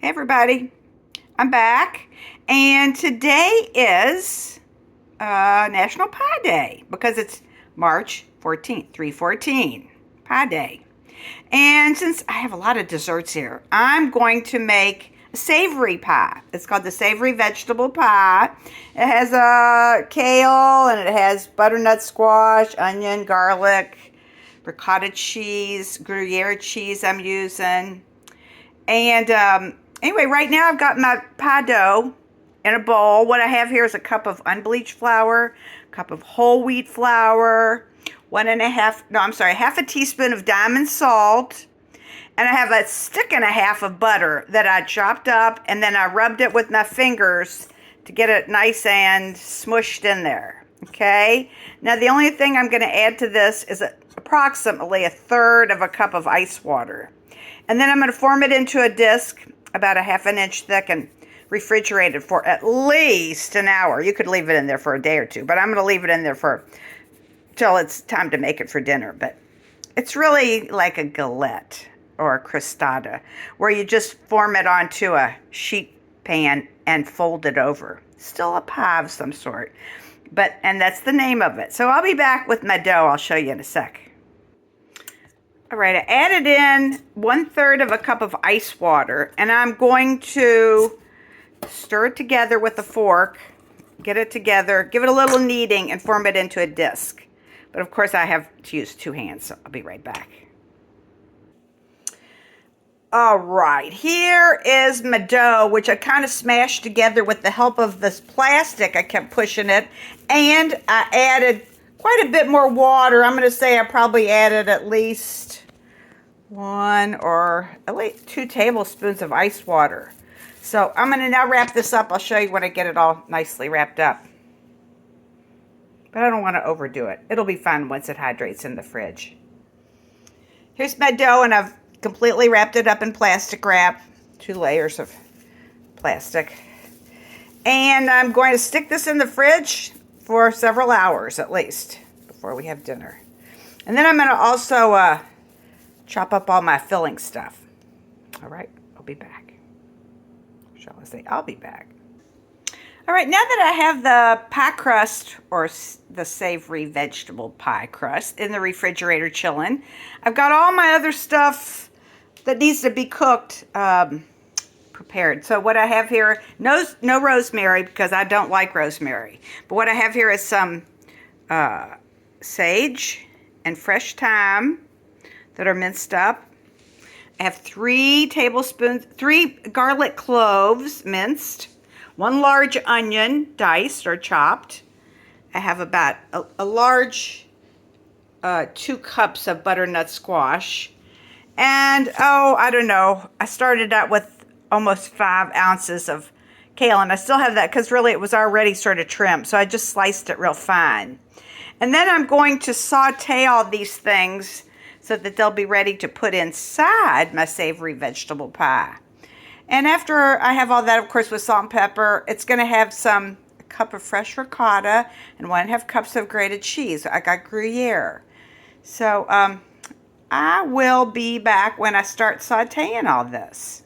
Hey everybody, I'm back, and today is National Pie Day because it's March 14th, 314, Pie Day. And since I have a lot of desserts here, I'm going to make a savory pie. It's called the savory vegetable pie. It has kale, and it has butternut squash, onion, garlic, ricotta cheese, Gruyere cheese I'm using. And anyway, right now I've got my pie dough in a bowl. What I have here is a cup of unbleached flour, a cup of whole wheat flour, half a teaspoon of diamond salt, and I have a stick and a half of butter that I chopped up, and then I rubbed it with my fingers to get it nice and smushed in there. Okay? Now the only thing I'm going to add to this is approximately a third of a cup of ice water. And then I'm going to form it into a disc about a half an inch thick and refrigerate it for at least an hour. You could leave it in there for a day or two, but I'm going to leave it in there till it's time to make it for dinner. But it's really like a galette or a crostata, where you just form it onto a sheet pan and fold it over. Still a pie of some sort, and that's the name of it. So I'll be back with my dough. I'll show you in a sec. All right, I added in 1/3 of a cup of ice water, and I'm going to stir it together with a fork, get it together, give it a little kneading, and form it into a disc. But of course I have to use two hands, so I'll be right back. All right, here is my dough, which I kind of smashed together with the help of this plastic. I kept pushing it, and I added quite a bit more water. I'm going to say I probably added at least 2 tablespoons of ice water. So I'm going to now wrap this up. I'll show you when I get it all nicely wrapped up. But I don't want to overdo it. It'll be fun once it hydrates in the fridge. Here's my dough, and I've completely wrapped it up in plastic wrap. 2 layers of plastic. And I'm going to stick this in the fridge for several hours at least before we have dinner. And then I'm going to also chop up all my filling stuff. All right, I'll be back. Shall I say I'll be back? All right, now that I have the pie crust, or the savory vegetable pie crust, in the refrigerator chilling, I've got all my other stuff that needs to be cooked prepared. So what I have here, no rosemary, because I don't like rosemary. But what I have here is some sage and fresh thyme that are minced up. I have 3 garlic cloves minced, 1 large onion diced or chopped. I have about a large 2 cups of butternut squash. And, I don't know, I started out with almost 5 ounces of kale, and I still have that because really it was already sort of trimmed, so I just sliced it real fine. And then I'm going to saute all these things so that they'll be ready to put inside my savory vegetable pie. And after I have all that, of course, with salt and pepper, it's going to have a cup of fresh ricotta and 1.5 cups of grated cheese. I got Gruyere. So I will be back when I start sauteing all this.